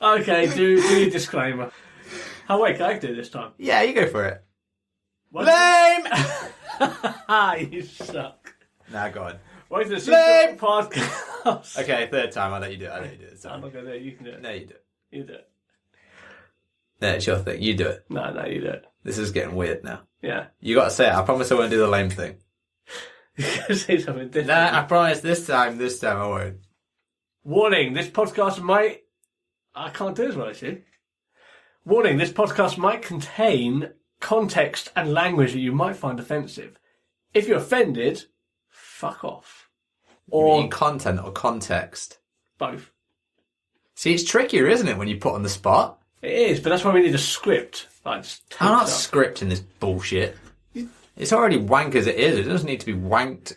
Okay, do your disclaimer. Oh wait, can I do it this time? Yeah, you go for it. What? Lame! You suck. Nah, go on. Wait to the Lame! podcast. Okay, third time. I'll let you do it. I'm not gonna do it. You can do it. No, you do it. You do it. No, it's your thing. You do it. No, you do it. This is getting weird now. Yeah. You got to say it. I promise I won't do the lame thing. You can say something different. Nah, I promise this time I won't. Warning: this podcast might. I can't do as well as you. Warning: this podcast might contain context and language that you might find offensive. If you're offended, fuck off. You Or mean content or context? both. See, it's trickier, isn't it, when you put on the spot? It is, but that's why we need a script. Like, just I'm not takes up. scripting this bullshit. It's already wank as it is. It doesn't need to be wanky.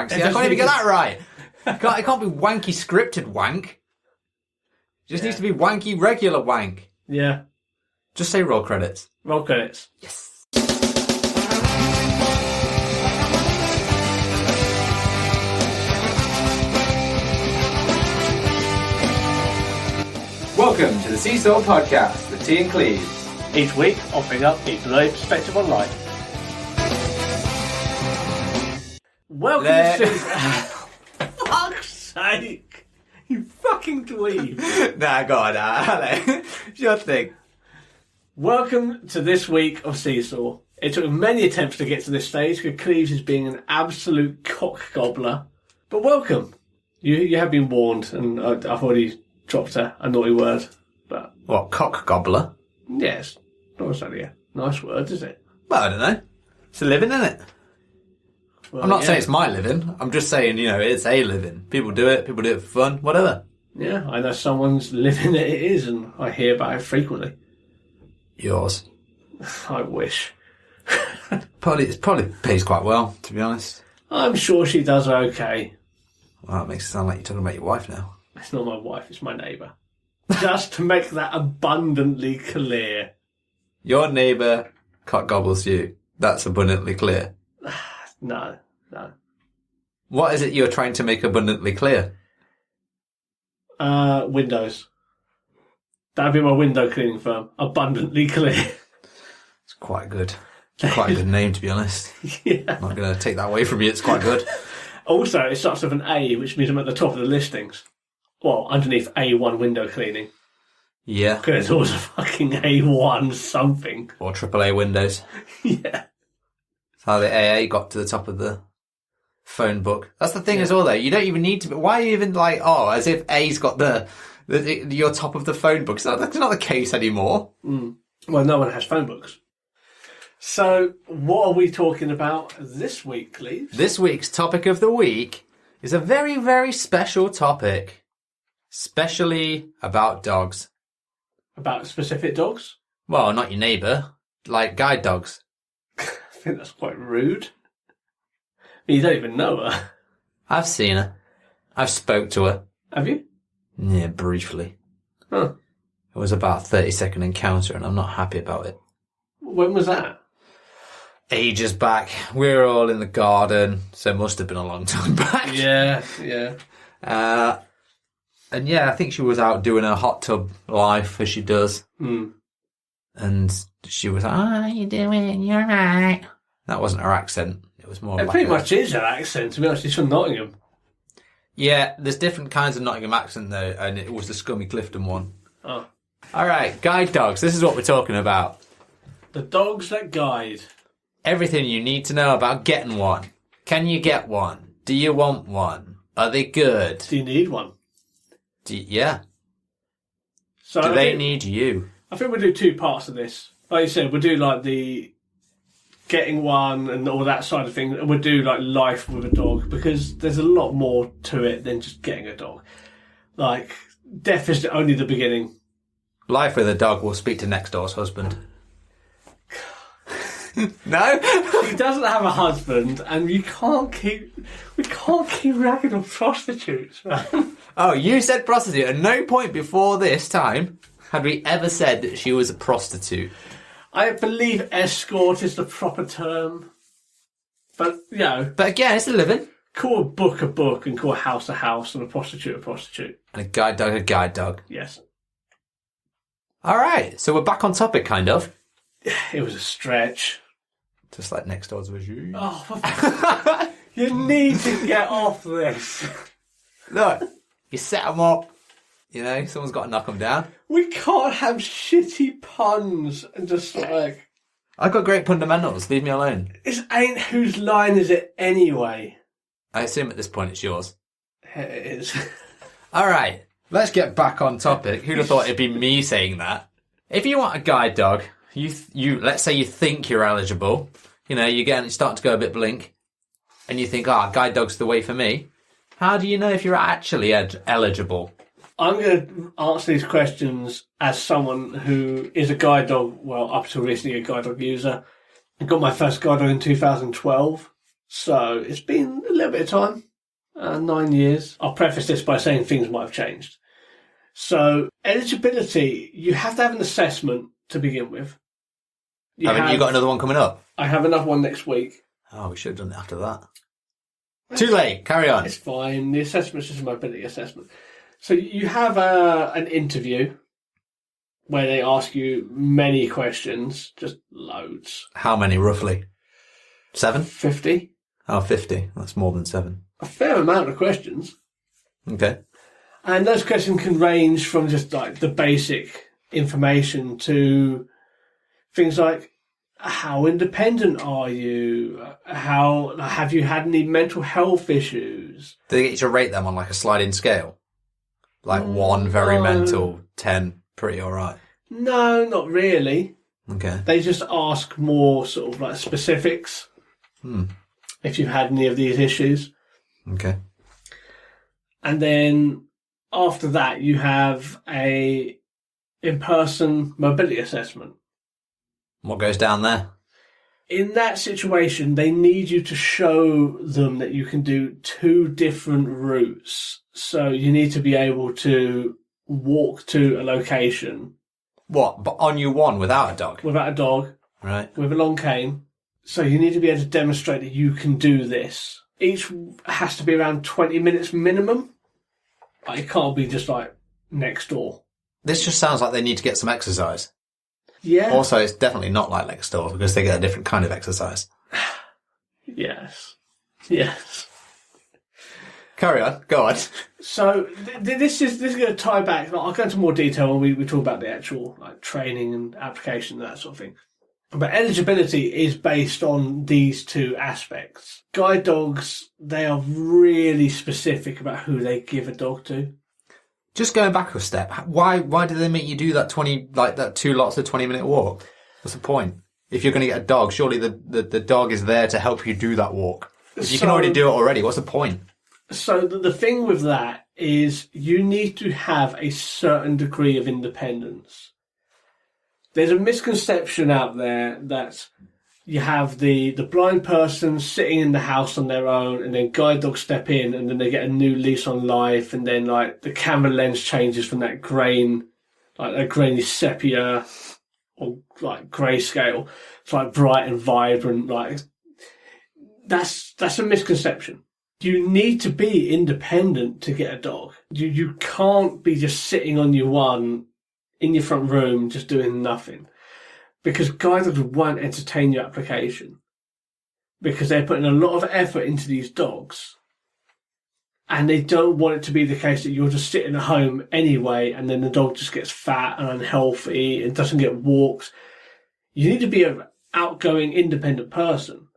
See, I can't even get that right. It can't be wanky scripted wank. It just needs to be wanky regular wank. Yeah. Just say roll credits. Roll credits. Yes. Welcome to the Seesaw Podcast with T and Cleves. Each week, offering up each lay perspective on life. Welcome to... Fuck's sake! You fucking dweeb. Nah, go on, Ale. It's your thing. Welcome to this week of Seesaw. It took many attempts to get to this stage because Cleves is being an absolute cock gobbler. But welcome. You have been warned, and I've already dropped a naughty word. But What, cock gobbler? yes, not exactly a nice word, is it? Well, I don't know. It's a living, isn't it? Well, I'm not yeah. saying it's my living. I'm just saying, it's a living. People do it for fun, whatever. Yeah, I know someone's living it is, and I hear about it frequently. Yours. I wish. It probably pays quite well, to be honest. I'm sure she does okay. Well, that makes it sound like you're talking about your wife now. It's not my wife, it's my neighbour. Just to make that abundantly clear. Your neighbour cock gobbles you. That's abundantly clear. No. What is it you're trying to make abundantly clear? Windows. That'd be my window cleaning firm. Abundantly clear. It's quite good. It's quite a good name, to be honest. Yeah. I'm not going to take that away from you. It's quite good. Also, it starts with an A, which means I'm at the top of the listings. Well, underneath A1 window cleaning. Yeah. Because there's always a fucking A1 something. Or AAA windows. Yeah. That's how the AA got to the top of the phone book. That's the thing as well, though. You don't even need to... Why even as if A's got your top of the phone book. That's not the case anymore. Well, no one has phone books. So, what are we talking about this week, Cleves? This week's topic of the week is a very, very special topic. Especially about dogs. About specific dogs? Well, not your neighbour. Like guide dogs. I think that's quite rude. You don't even know her. I've seen her. I've spoke to her. Have you? Yeah, briefly. Huh. It was about a 30-second encounter and I'm not happy about it. When was that? Ages back. We were all in the garden, so it must have been a long time back. Yeah. And yeah, I think she was out doing her hot tub life, as she does. And she was like, "Oh, how you doing? You're right." That wasn't her accent. It was more It like pretty much is her accent, to be honest. She's from Nottingham. Yeah, there's different kinds of Nottingham accent, though, and it was the Scummy Clifton one. Oh. All right, guide dogs. This is what we're talking about. The dogs that guide. Everything you need to know about getting one. Can you get one? Do you want one? Are they good? Do you need one? Yeah. So Do they need you? I think we'll do two parts of this. Like you said, we'll do like the getting one and all that side of things, and we'll do like life with a dog, because there's a lot more to it than just getting a dog. Like, death is only the beginning. Life with a dog will speak to next door's husband. No? He doesn't have a husband, and we can't keep ragging on prostitutes, man. Oh, you said prostitute. At no point before this time had we ever said that she was a prostitute. I believe escort is the proper term. But, But again, it's a living. call a book and call a house and a prostitute a prostitute. And a guide dog a guide dog. Yes. All right, so we're back on topic, kind of. It was a stretch. Just like next door's with you. Oh, you need to get off this. Look, you set them up. You know, someone's got to knock them down. We can't have shitty puns and just like... I've got great fundamentals. Leave me alone. This ain't whose line is it anyway? I assume at this point it's yours. It is. All right, let's get back on topic. Who'd have thought it'd be me saying that? If you want a guide dog, you let's say you think you're eligible. You know, you start to go a bit blink, and you think, guide dog's the way for me. How do you know if you're actually eligible? I'm going to answer these questions as someone who is a guide dog, well, up till recently a guide dog user. I got my first guide dog in 2012, so it's been a little bit of time, 9 years. I'll preface this by saying things might have changed. So, eligibility, you have to have an assessment to begin with. Haven't you got another one coming up? I have another one next week. Oh, we should have done it after that. Too late, carry on. It's fine, the assessment's just a mobility assessment. So you have an interview where they ask you many questions, just loads. How many, roughly? 7? 50. Oh, 50. That's more than 7. A fair amount of questions. Okay. And those questions can range from just like the basic information to things like, how independent are you? How have you had any mental health issues? Do they get you to rate them on like a sliding scale? Like 1, very mental, 10, pretty alright. No, not really. Okay. They just ask more sort of like specifics. If you've had any of these issues. Okay. And then after that, you have a in-person mobility assessment. What goes down there? In that situation, they need you to show them that you can do 2 different routes. So you need to be able to walk to a location. What? But on you one without a dog? Without a dog. Right. With a long cane. So you need to be able to demonstrate that you can do this. Each has to be around 20 minutes minimum. It can't be just like next door. This just sounds like they need to get some exercise. Yeah. Also, it's definitely not like next door because they get a different kind of exercise. Yes. Yes. Carry on. Go on. So this is going to tie back. I'll go into more detail when we talk about the actual like training and application and that sort of thing. But eligibility is based on these 2 aspects. Guide dogs, they are really specific about who they give a dog to. Just going back a step, why do they make you do that 2 lots of 20-minute walk? What's the point? If you're going to get a dog, surely the dog is there to help you do that walk. If you can already do it already, what's the point? So the thing with that is you need to have a certain degree of independence. There's a misconception out there that you have the blind person sitting in the house on their own and then guide dogs step in and then they get a new lease on life and then like the camera lens changes from that grainy sepia or like grayscale to like bright and vibrant. Like that's a misconception. You need to be independent to get a dog. You can't be just sitting on your one in your front room just doing nothing. Because guide dogs won't entertain your application. Because they're putting a lot of effort into these dogs. And they don't want it to be the case that you're just sitting at home anyway and then the dog just gets fat and unhealthy and doesn't get walks. You need to be an outgoing, independent person.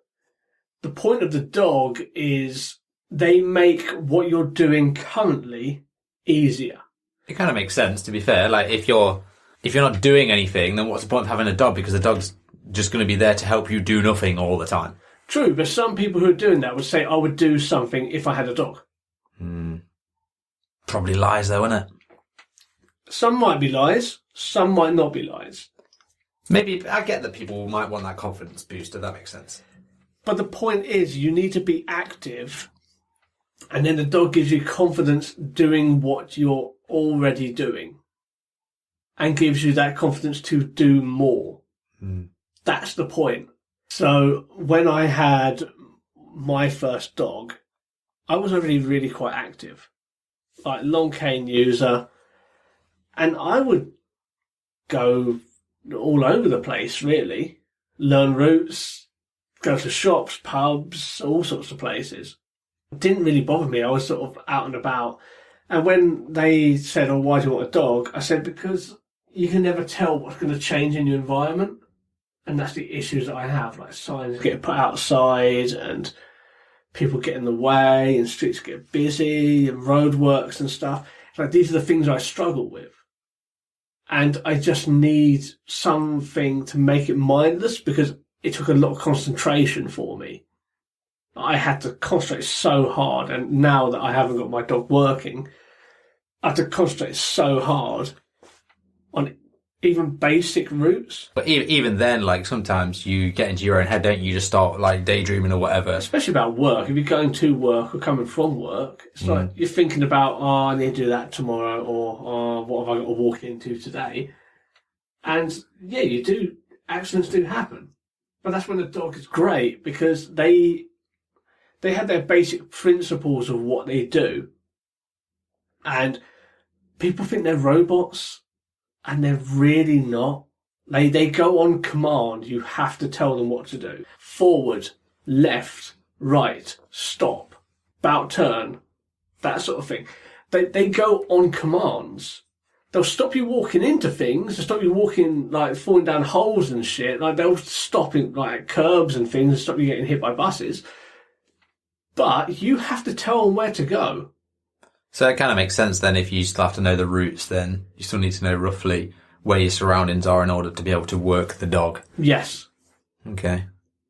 The point of the dog is they make what you're doing currently easier. It kind of makes sense, to be fair. Like, if you're not doing anything, then what's the point of having a dog? Because the dog's just going to be there to help you do nothing all the time. True, but some people who are doing that would say, I would do something if I had a dog. Probably lies, though, isn't it? Some might be lies, some might not be lies. Maybe, I get that people might want that confidence boost, if that makes sense. But the point is, you need to be active, and then the dog gives you confidence doing what you're already doing. And gives you that confidence to do more. That's the point. So when I had my first dog, I was already really quite active. Like long cane user. And I would go all over the place, really. Learn routes, go to shops, pubs, all sorts of places. It didn't really bother me. I was sort of out and about. And when they said, "Oh, why do you want a dog?" I said, because you can never tell what's going to change in your environment. And that's the issues that I have, like signs getting put outside and people get in the way and streets get busy and roadworks and stuff. Like, these are the things I struggle with. And I just need something to make it mindless, because it took a lot of concentration for me. I had to concentrate so hard, and now that I haven't got my dog working, I have to concentrate so hard on even basic routes. But even then, like, sometimes you get into your own head, don't you? You just start, like, daydreaming or whatever. Especially about work. If you're going to work or coming from work, it's like you're thinking about, oh, I need to do that tomorrow, or oh, what have I got to walk into today? And yeah, you do. Accidents do happen. But that's when the dog is great, because they have their basic principles of what they do. And people think they're robots, and they're really not. They go on command. You have to tell them what to do. Forward, left, right, stop, about turn, that sort of thing. They go on commands. They'll stop you walking into things. They'll stop you walking, like, falling down holes and shit. Like, they'll stop in, like, curbs and things and stop you getting hit by buses. But you have to tell them where to go. So it kind of makes sense then. If you still have to know the routes, then you still need to know roughly where your surroundings are in order to be able to work the dog. Yes. Okay.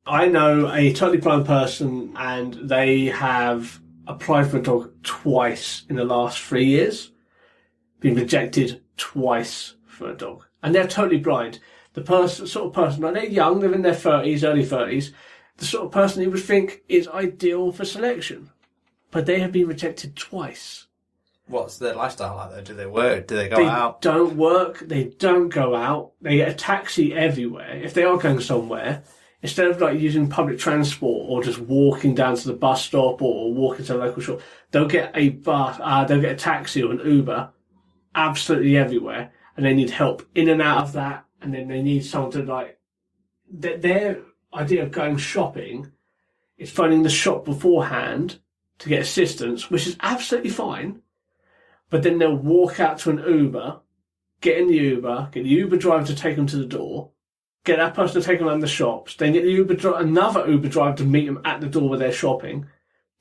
I know a totally blind person, and they have applied for a dog twice in the last 3 years. Been rejected twice for a dog. And they're totally blind. The sort of person, like, they're young, they're in their 30s, early 30s. The sort of person you would think is ideal for selection. But they have been rejected twice. What's their lifestyle like, though? Do they work? Do they go out? They don't work. They don't go out. They get a taxi everywhere. If they are going somewhere, instead of, like, using public transport or just walking down to the bus stop or walking to the local shop, they'll get a they'll get a taxi or an Uber absolutely everywhere. And they need help in and out of that. And then they need someone to, like, their idea of going shopping is phoning the shop beforehand to get assistance, which is absolutely fine. But then they'll walk out to an Uber, get in the Uber, get the Uber driver to take them to the door, get that person to take them around the shops, then get the another Uber driver to meet them at the door where they're shopping,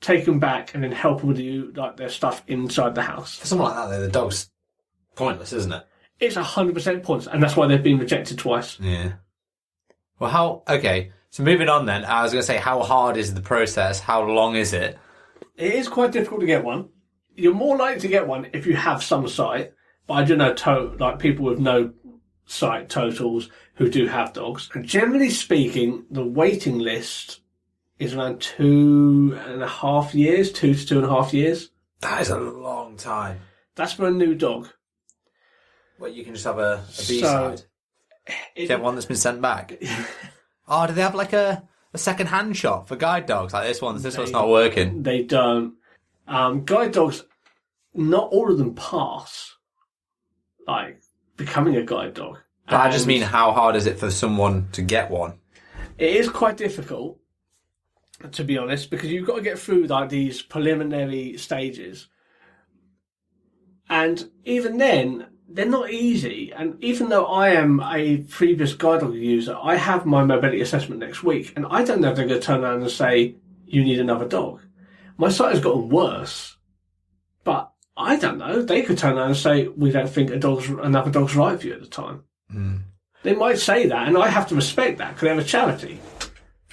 take them back, and then help them with their stuff inside the house. For someone like that, though, the dog's pointless, isn't it? It's 100% pointless, and that's why they've been rejected twice. Yeah. Well, okay, so moving on then, I was going to say, how hard is the process? How long is it? It is quite difficult to get one. You're more likely to get one if you have some sight, but I do know people with no sight totals who do have dogs. And generally speaking, the waiting list is around 2.5 years, 2 to 2.5 years. That is a long time. That's for a new dog. Well, you can just have a B-side. Get one that's been sent back. Oh, do they have like a second-hand shop for guide dogs like this one? This one's not working. They don't. Guide dogs, not all of them pass, like, becoming a guide dog. But I just mean, how hard is it for someone to get one? It is quite difficult, to be honest, because you've got to get through, like, these preliminary stages. And even then, they're not easy. And even though I am a previous guide dog user, I have my mobility assessment next week, and I don't know if they're going to turn around and say, you need another dog. My sight has gotten worse, but I don't know. They could turn around and say, we don't think another dog's right for you at the time. Mm. They might say that, and I have to respect that because they're a charity.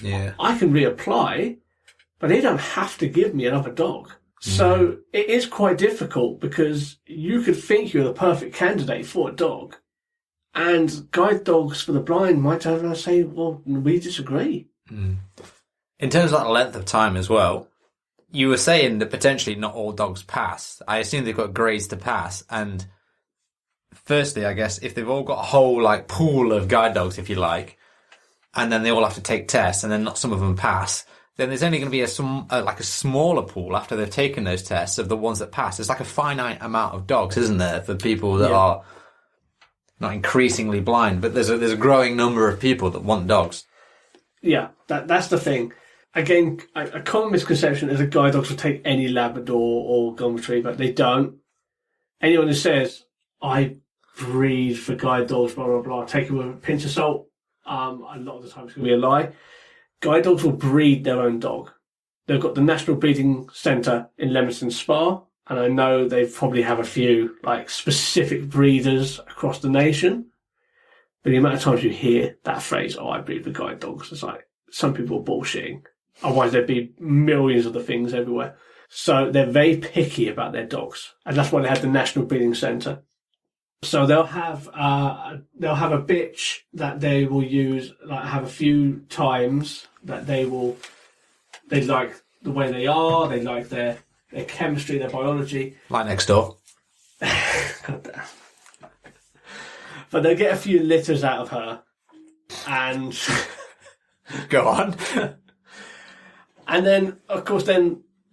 Yeah. I can reapply, but they don't have to give me another dog. So it is quite difficult, because you could think you're the perfect candidate for a dog, and guide dogs for the blind might turn around and say, well, we disagree. Mm. In terms of that length of time as well, you were saying that potentially not all dogs pass. I assume they've got grades to pass. And firstly, I guess, if they've all got a whole, like, pool of guide dogs, if you like, and then they all have to take tests, and then not some of them pass, then there's only going to be a smaller pool after they've taken those tests of the ones that pass. There's like a finite amount of dogs, isn't there, for people that are... not increasingly blind, but there's a growing number of people that want dogs. Yeah, that's the thing. Again, a common misconception is that guide dogs will take any Labrador or Golden Retriever. They don't. Anyone who says, I breed for guide dogs, blah, blah, blah, take it with a pinch of salt, a lot of the time it's going to be a lie. Guide dogs will breed their own dog. They've got the National Breeding Centre in Leamington Spa, and I know they probably have a few like specific breeders across the nation. But the amount of times you hear that phrase, oh, I breed for guide dogs, it's like some people are bullshitting. Otherwise there'd be millions of the things everywhere. So they're very picky about their dogs. And that's why they have the National Breeding Centre. So they'll have a bitch that they will use, like have a few times that they like the way they are, they like their chemistry, their biology. Like next door. God damn. But they'll get a few litters out of her and go on. And then, of course,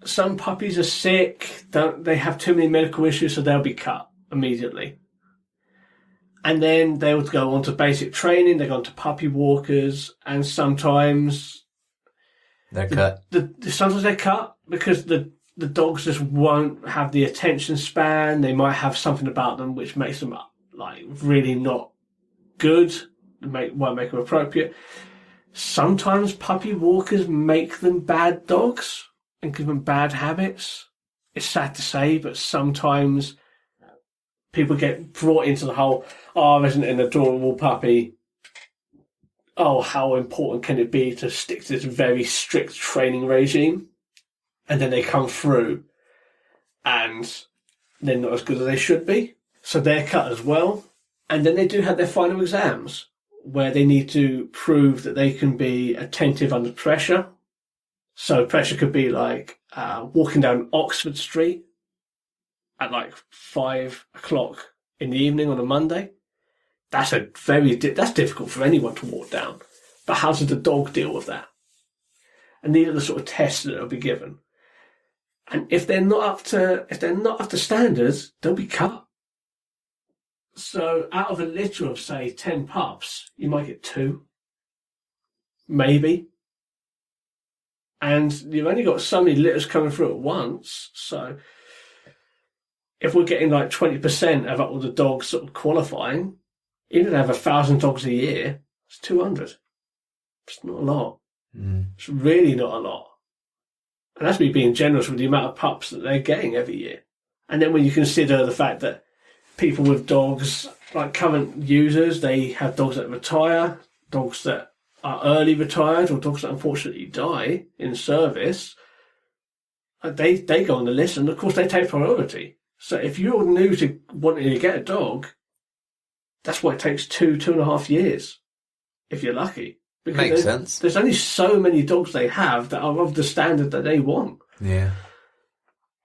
some puppies are sick, they have too many medical issues, so they'll be cut immediately. And then they'll go on to basic training, they go on to puppy walkers, and sometimes they're cut. Sometimes they're cut because the dogs just won't have the attention span. They might have something about them which makes them like really not good, won't make them appropriate. Sometimes puppy walkers make them bad dogs and give them bad habits. It's sad to say, but sometimes people get brought into the whole, oh, isn't an adorable puppy? Oh, how important can it be to stick to this very strict training regime? And then they come through and they're not as good as they should be. So they're cut as well. And then they do have their final exams where they need to prove that they can be attentive under pressure. So pressure could be like walking down Oxford Street at like 5 o'clock in the evening on a Monday. That's difficult for anyone to walk down. But how does the dog deal with that? And these are the sort of tests that will be given. And if they're not up to standards, they'll be cut. So out of a litter of say 10 pups, you might get 2, maybe. And you've only got so many litters coming through at once. So if we're getting like 20% of all the dogs sort of qualifying, even if they have 1,000 dogs a year, it's 200. It's not a lot. It's really not a lot. And that's me being generous with the amount of pups that they're getting every year. And then when you consider the fact that people with dogs, like current users, they have dogs that retire, dogs that are early retired, or dogs that unfortunately die in service, they go on the list, and of course they take priority. So if you're new to wanting to get a dog, that's why it takes 2.5 years, if you're lucky. Because Makes sense. There's only so many dogs they have that are of the standard that they want. Yeah.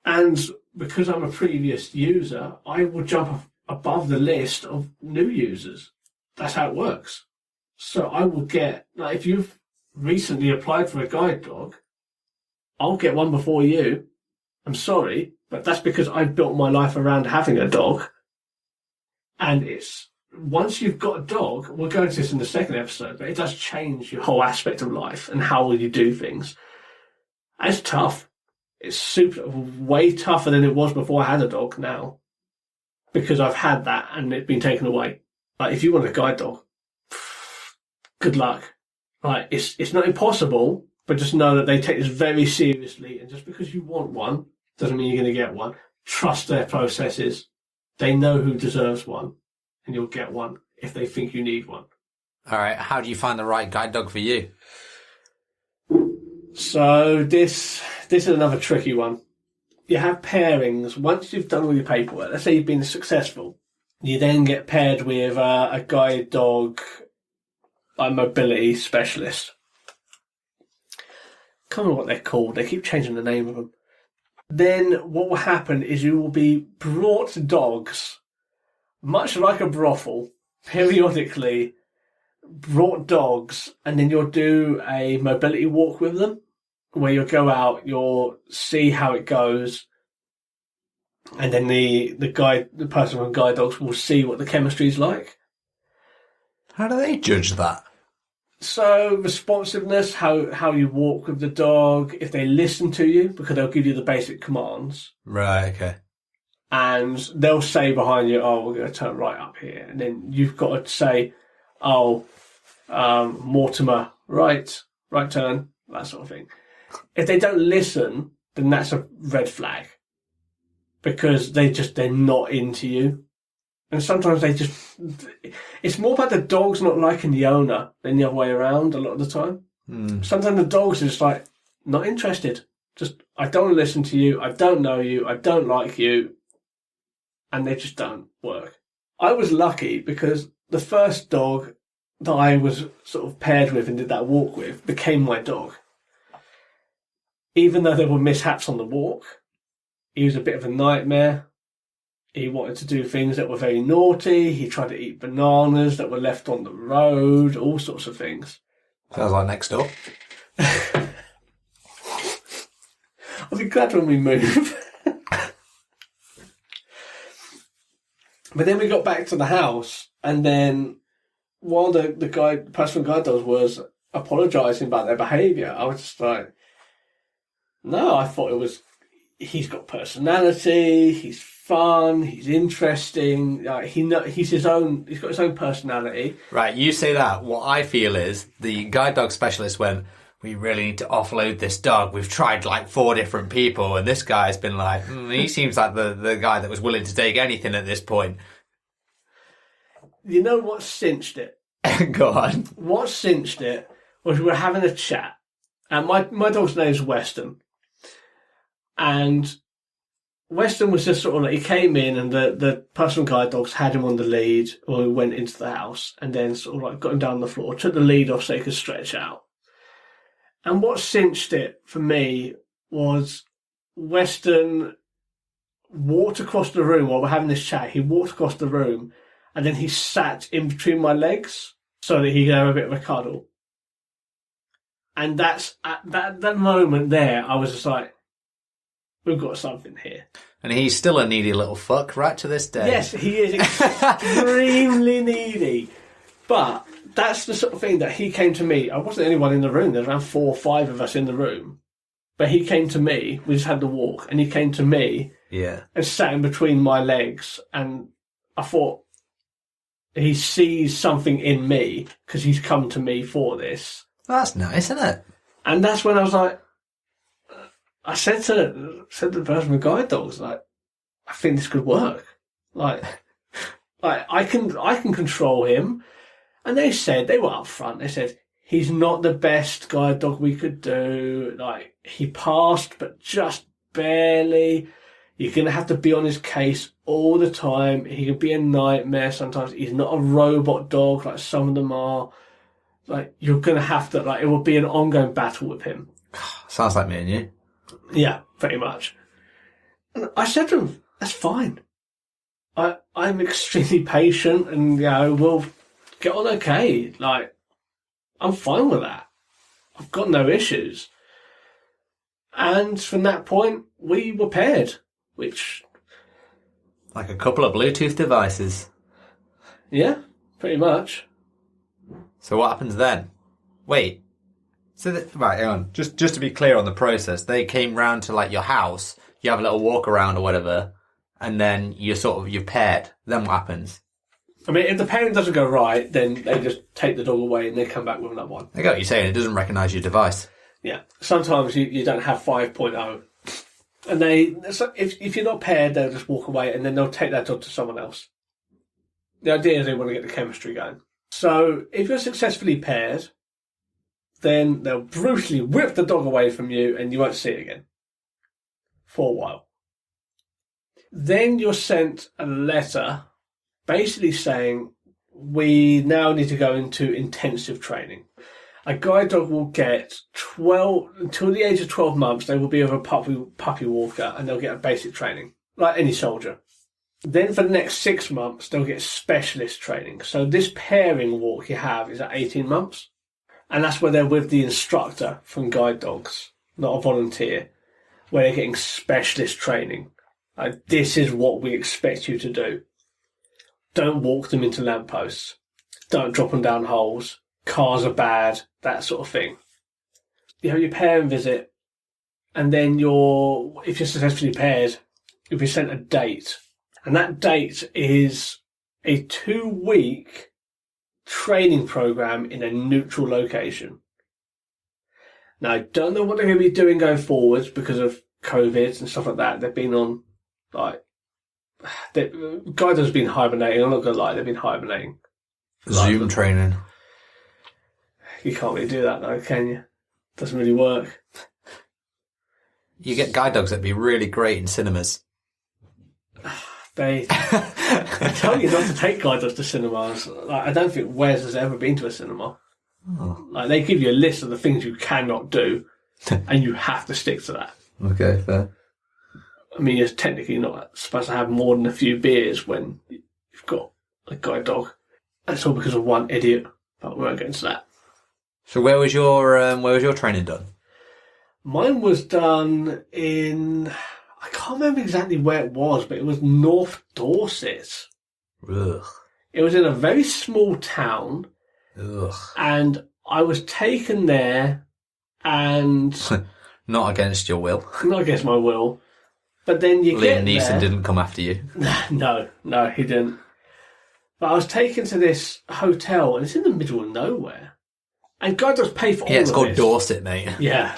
And because I'm a previous user, I will jump above the list of new users. That's how it works. So I will get, like, if you've recently applied for a guide dog, I'll get one before you. I'm sorry, but that's because I've built my life around having a dog. And once you've got a dog, we'll go into this in the second episode, but it does change your whole aspect of life and how you do things. And it's tough. It's way tougher than it was before I had a dog now. Because I've had that and it's been taken away. Like, if you want a guide dog, good luck. Like, it's not impossible, but just know that they take this very seriously. And just because you want one doesn't mean you're going to get one. Trust their processes. They know who deserves one, and you'll get one if they think you need one. All right. How do you find the right guide dog for you? So this is another tricky one. You have pairings. Once you've done all your paperwork, let's say you've been successful, you then get paired with a guide dog, a mobility specialist. Can't remember what they're called. They keep changing the name of them. Then what will happen is you will be brought dogs, much like a brothel, periodically brought dogs, and then you'll do a mobility walk with them, where you'll go out, you'll see how it goes, and then the person from Guide Dogs will see what the chemistry is like. How do they judge that? So responsiveness, how you walk with the dog, if they listen to you, because they'll give you the basic commands. Right, okay. And they'll say behind you, oh, we're going to turn right up here. And then you've got to say, oh, Mortimer, right turn, that sort of thing. If they don't listen, then that's a red flag. Because they're not into you. And sometimes it's more about the dog's not liking the owner than the other way around a lot of the time. Sometimes the dog's just like, not interested. Just, I don't want to listen to you. I don't know you. I don't like you. And they just don't work. I was lucky because the first dog that I was sort of paired with and did that walk with became my dog. Even though there were mishaps on the walk, he was a bit of a nightmare. He wanted to do things that were very naughty. He tried to eat bananas that were left on the road, all sorts of things. Sounds like next door. I'll be glad when we move. But then we got back to the house, and then while the person guide dogs was apologising about their behaviour, I was just like, no, I thought it was, he's got personality, he's fun, he's interesting, he's got his own personality. Right, you say that. What I feel is the guide dog specialist went, we really need to offload this dog. We've tried like 4 different people, and this guy's been like, he seems like the guy that was willing to take anything at this point. You know what cinched it? Go on. What cinched it was we were having a chat, and my dog's name's Weston. And Weston was just sort of like, he came in and the personal guide dogs had him on the lead when we went into the house, and then sort of like got him down on the floor, took the lead off so he could stretch out. And what cinched it for me was Weston walked across the room while we're having this chat. He walked across the room and then he sat in between my legs so that he could have a bit of a cuddle. And that's at that moment there, I was just like, we've got something here. And he's still a needy little fuck right to this day. Yes, he is extremely needy. But that's the sort of thing that he came to me. I wasn't anyone in the room. There was around 4 or 5 of us in the room. But he came to me. We just had the walk. And he came to me. Yeah. And sat in between my legs. And I thought, he sees something in me because he's come to me for this. That's nice, isn't it? And that's when I was like, I said to the person with guide dogs, like, I think this could work. Like I can control him. And they were up front, they said, he's not the best guide dog we could do. Like, he passed, but just barely. You're going to have to be on his case all the time. He can be a nightmare sometimes. He's not a robot dog like some of them are. Like, you're going to have to, like, it will be an ongoing battle with him. Sounds like me and you. Yeah, pretty much. And I said to him, that's fine. I'm extremely patient and, we'll get on okay. Like, I'm fine with that. I've got no issues. And from that point, we were paired, which... like a couple of Bluetooth devices. Yeah, pretty much. So what happens then? Wait. So, right, hang on. Just to be clear on the process, they came round to, like, your house, you have a little walk around or whatever, and then you're paired. Then what happens? I mean, if the pairing doesn't go right, then they just take the dog away and they come back with another one. I get what you're saying. It doesn't recognise your device. Yeah. Sometimes you don't have 5.0. And if you're not paired, they'll just walk away and then they'll take that dog to someone else. The idea is they want to get the chemistry going. So if you're successfully paired, then they'll brutally whip the dog away from you and you won't see it again for a while. Then you're sent a letter basically saying, we now need to go into intensive training. A guide dog will get 12, until the age of 12 months, they will be with a puppy walker and they'll get a basic training, like any soldier. Then for the next 6 months, they'll get specialist training. So this pairing walk you have is at 18 months. And that's where they're with the instructor from guide dogs, not a volunteer, where they're getting specialist training. Like, this is what we expect you to do. Don't walk them into lampposts. don't drop them down holes, cars are bad, that sort of thing. You have your pairing visit, and then if you're successfully paired, you'll be sent a date. And that date is a 2-week training program in a neutral location. Now, I don't know what they're going to be doing going forwards because of COVID and stuff like that. They've been on, guide dogs been hibernating. I'm not going to lie, they've been hibernating. Zoom training. You can't really do that though, can you? Doesn't really work. You get guide dogs that'd be really great in cinemas. They tell you not to take guide dogs to cinemas. Like, I don't think Wes has ever been to a cinema. Oh. Like, they give you a list of the things you cannot do, and you have to stick to that. Okay, fair. I mean, you're technically not supposed to have more than a few beers when you've got a guide dog. That's all because of one idiot, but we won't get into that. So where was your training done? Mine was done in, I can't remember exactly where it was, but it was North Dorset. Ugh. It was in a very small town. Ugh. And I was taken there, and Not against your will. not against my will, but then you get Liam Neeson there. didn't come after you. No, he didn't. But I was taken to this hotel, and it's in the middle of nowhere. And God does pay for all of Yeah, this. it's called Dorset, mate. Yeah.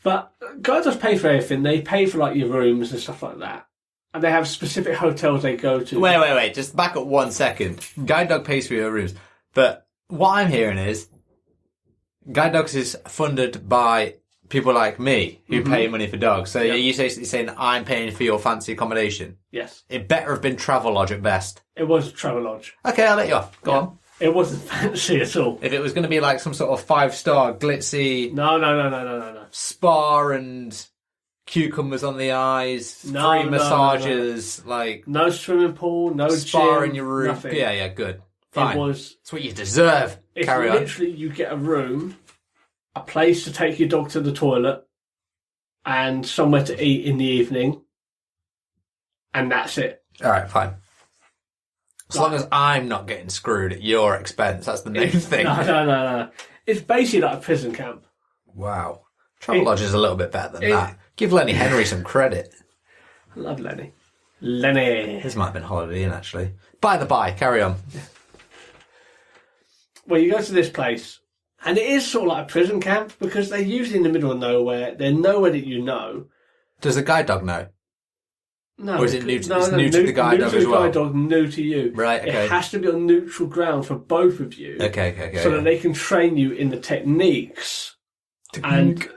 But God does pay for everything. They pay for like your rooms and stuff like that. And they have specific hotels they go to. Wait. Just back up 1 second. Guide dog pays for your rooms. But what I'm hearing is Guide Dogs is funded by people like me who pay money for dogs. So Yep. you're basically saying that I'm paying for your fancy accommodation. Yes. It better have been Travelodge at best. It was Travelodge. Okay, I'll let you off. Go Yeah. on. It wasn't fancy at all. If it was going to be like some sort of 5-star glitzy No. spa and cucumbers on the eyes, No, free no, massages, like No swimming pool, no spa gym, in your room. nothing. Yeah, good. Fine. It was. That's what you deserve. It's Carry on. literally you get a room, a place to take your dog to the toilet, and somewhere to eat in the evening, and that's it. All right, fine. As long as I'm not getting screwed at your expense, that's the main thing. No. It's basically like a prison camp. Wow. Travelodge is a little bit better than that. Give Lenny Henry some credit. I love Lenny. Lenny. This might have been Holiday Inn, actually. By the by, carry on. Well, you go to this place, and it is sort of like a prison camp because they're usually in the middle of nowhere. They're nowhere that you know. Does the guide dog know? No, Or is it new to- it's new to the guide dog new to as the well? guide dog, new to you. Right, okay. It has to be on neutral ground for both of you. Okay. So that they can train you in the techniques and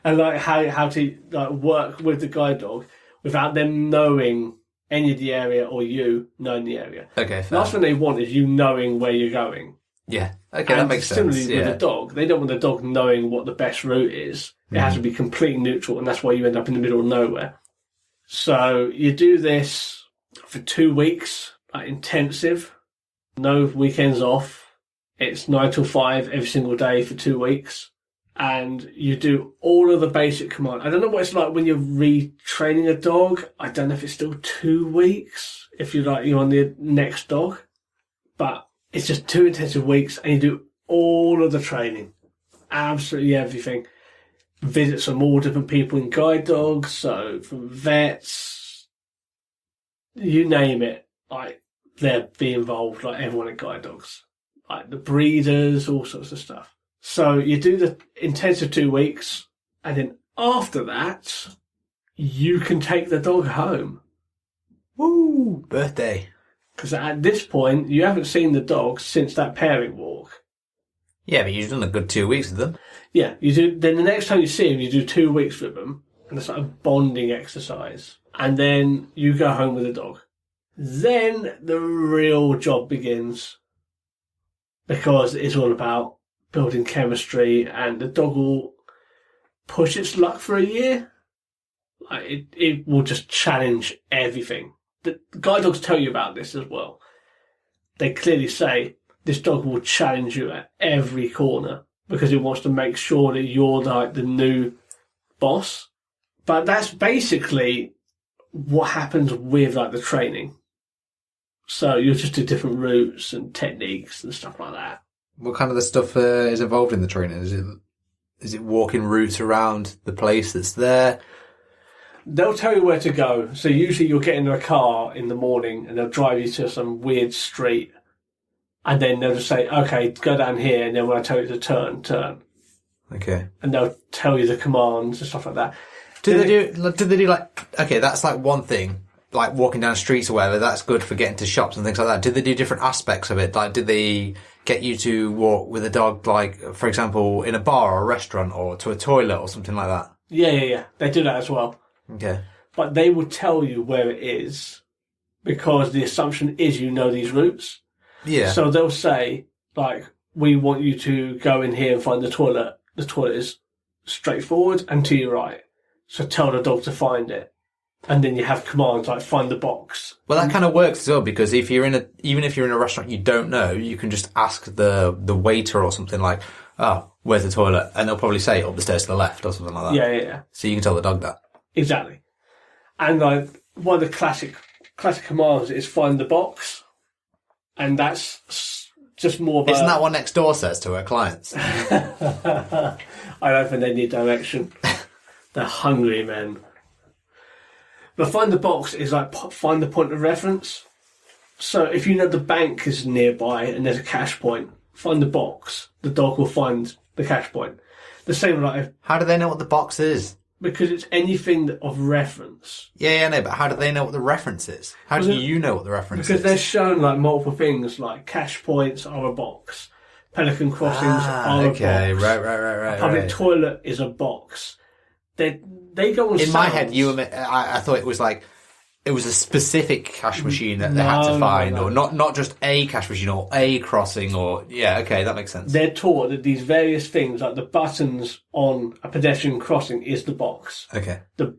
and like how to like work with the guide dog without them knowing any of the area or you knowing the area. Okay, fair. Last thing they want is you knowing where you're going. Yeah. Okay, that And makes sense. similarly Yeah. with the dog, they don't want the dog knowing what the best route is. It has to be completely neutral, and that's why you end up in the middle of nowhere. So you do this for 2 weeks, like intensive, no weekends off. It's 9 till 5 every single day for 2 weeks. And you do all of the basic commands. I don't know what it's like when you're retraining a dog. I don't know if it's still 2 weeks if you're on the next dog. But it's just 2 intensive weeks and you do all of the training. Absolutely everything. Visits from all different people in guide dogs, so from vets, you name it, like they'll be involved, like everyone in guide dogs. Like the breeders, all sorts of stuff. So you do the intensive 2 weeks, and then after that, you can take the dog home. Woo! Birthday. Because at this point, you haven't seen the dog since that pairing walk. Yeah, but you've done a good 2 weeks with them. Yeah, you do. Then the next time you see him, you do 2 weeks with them, and it's like a bonding exercise. And then you go home with the dog. Then the real job begins, because it's all about building chemistry, and the dog will push its luck for a year. Like it will just challenge everything. The guide dogs tell you about this as well. They clearly say this dog will challenge you at every corner because it wants to make sure that you're like the new boss. But that's basically what happens with like the training. So you'll just do different routes and techniques and stuff like that. What kind of the stuff is involved in the training? Is it walking routes around the place that's there? They'll tell you where to go. So usually you'll get into a car in the morning and they'll drive you to some weird street. And then they'll just say, okay, go down here. And then when I tell you to turn. Okay. And they'll tell you the commands and stuff like that. Do they do like, okay, that's like one thing, like walking down streets or whatever, that's good for getting to shops and things like that. Did they do different aspects of it? Like, did they get you to walk with a dog, like, for example, in a bar or a restaurant or to a toilet or something like that? Yeah. They do that as well. Okay. But they will tell you where it is because the assumption is you know these routes. Yeah. So they'll say, like, we want you to go in here and find the toilet. The toilet is straightforward and to your right. So tell the dog to find it. And then you have commands like find the box. Well, that kind of works as well, because even if you're in a restaurant you don't know, you can just ask the waiter or something like, oh, where's the toilet? And they'll probably say up the stairs to the left or something like that. Yeah. So you can tell the dog that. Exactly. And like one of the classic commands is find the box. And that's just more of Isn't that what Next Door says to her clients? I don't think they need direction. They're hungry men. But find the box is like find the point of reference. So if you know the bank is nearby and there's a cash point, find the box. The dog will find the cash point. The same like How do they know what the box is? because it's anything of reference. Yeah, no, but how do they know what the reference is? How do you know what the reference is? Because they're shown like multiple things, like cash points are a box, pelican crossings are a box. Right. A public toilet is a box. They go on. In my head, I thought it was like it was a specific cash machine that they had to find, or not just a cash machine or a crossing, or okay, that makes sense. They're taught that these various things, like the buttons on a pedestrian crossing, is the box. Okay. The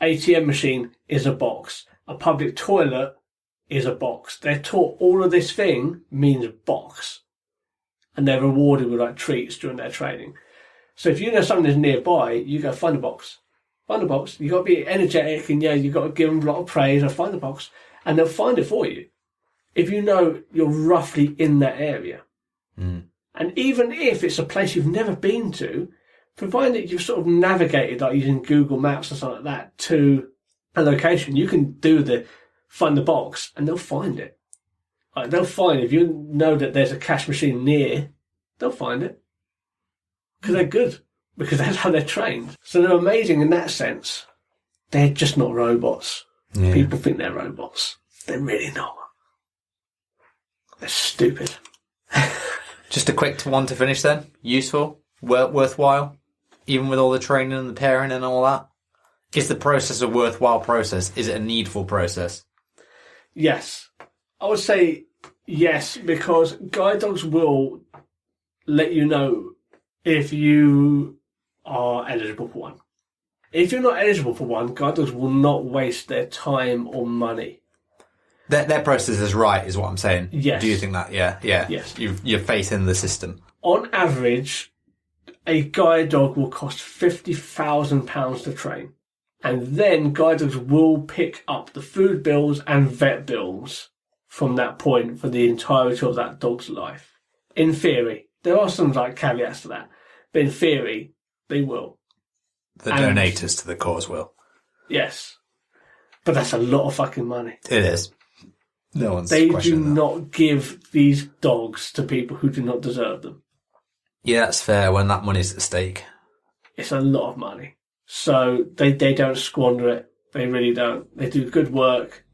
ATM machine is a box. A public toilet is a box. They're taught all of this thing means box, and they're rewarded with like treats during their training. So if you know something is nearby, you go find a box. Find the box. You've got to be energetic and you've got to give them a lot of praise or find the box and they'll find it for you. If you know you're roughly in that area. Mm. And even if it's a place you've never been to, provided that you've sort of navigated like using Google Maps or something like that to a location, you can do the find the box and they'll find it. Like they'll find if you know that there's a cash machine near, they'll find it. Because they're good. Because that's how they're trained. So they're amazing in that sense. They're just not robots. Yeah. People think they're robots. They're really not. They're stupid. Just a quick one to finish then. Useful? Worthwhile? Even with all the training and the pairing and all that? Is the process a worthwhile process? Is it a needful process? Yes. I would say yes, because guide dogs will let you know if you are eligible for one. If you're not eligible for one, guide dogs will not waste their time or money. Their process is right, is what I'm saying. Yes. Do you think that? Yeah. Yes. You're faith in the system. On average, a guide dog will cost £50,000 to train. And then guide dogs will pick up the food bills and vet bills from that point for the entirety of that dog's life. In theory. There are some like caveats to that. But in theory, they will. The donators to the cause will. Yes. But that's a lot of fucking money. It is. No one's They do questioning that. not give these dogs to people who do not deserve them. Yeah, that's fair when that money's at stake. It's a lot of money. So they don't squander it. They really don't. They do good work.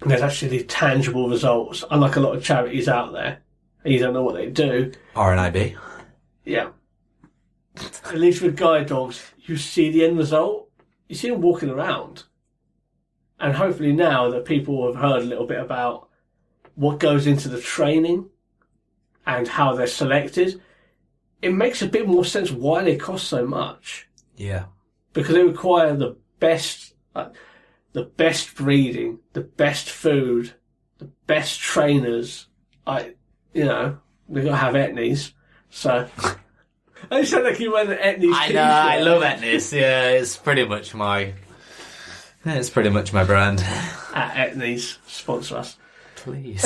And there's actually tangible results. Unlike a lot of charities out there. And you don't know what they do. RNIB. Yeah. At least with guide dogs, you see the end result. You see them walking around. And hopefully now that people have heard a little bit about what goes into the training and how they're selected, it makes a bit more sense why they cost so much. Yeah. Because they require the best breeding, the best food, the best trainers. We've got to have Etnies. So... I sound like you wear the Etnies I t-shirt. know, I love Etnies. Yeah, it's pretty much my brand. At Etnies, sponsor us. Please.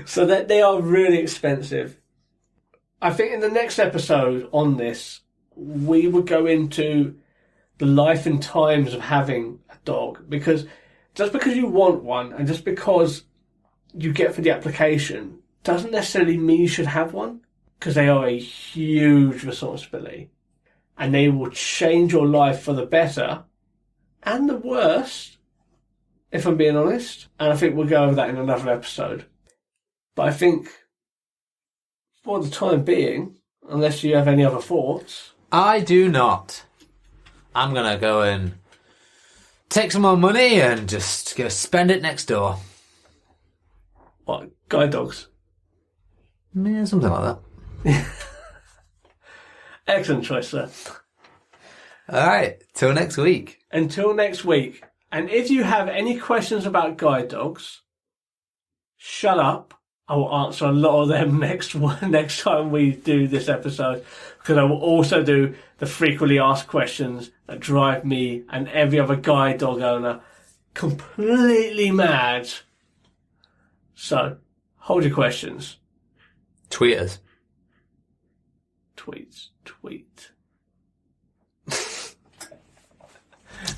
So that they are really expensive. I think in the next episode on this, we would go into the life and times of having a dog. Because just because you want one and just because you get for the application doesn't necessarily mean you should have one. Because they are a huge responsibility. And they will change your life for the better and the worse, if I'm being honest. And I think we'll go over that in another episode. But I think, for the time being, unless you have any other thoughts... I do not. I'm going to go and take some more money and just go spend it next door. What, guide dogs? Yeah, something like that. Excellent choice, sir. Alright, till next week. Until next week. And if you have any questions about guide dogs, shut up. I will answer a lot of them next time we do this episode, because I will also do the frequently asked questions that drive me and every other guide dog owner completely mad. So, hold your questions. Tweet us. Tweet.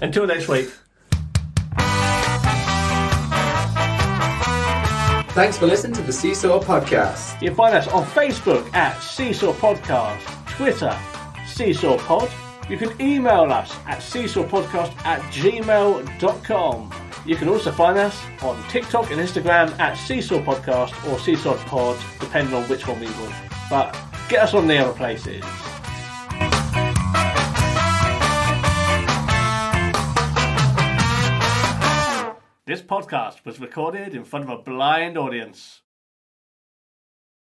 Until next week. Thanks for listening to the Seesaw Podcast. You can find us on Facebook at Seesaw Podcast, Twitter, Seesaw Pod. You can email us at seesawpodcast@gmail.com. You can also find us on TikTok and Instagram at Seesaw Podcast or Seesaw Pod, depending on which one we want. But get us on the other places. This podcast was recorded in front of a blind audience.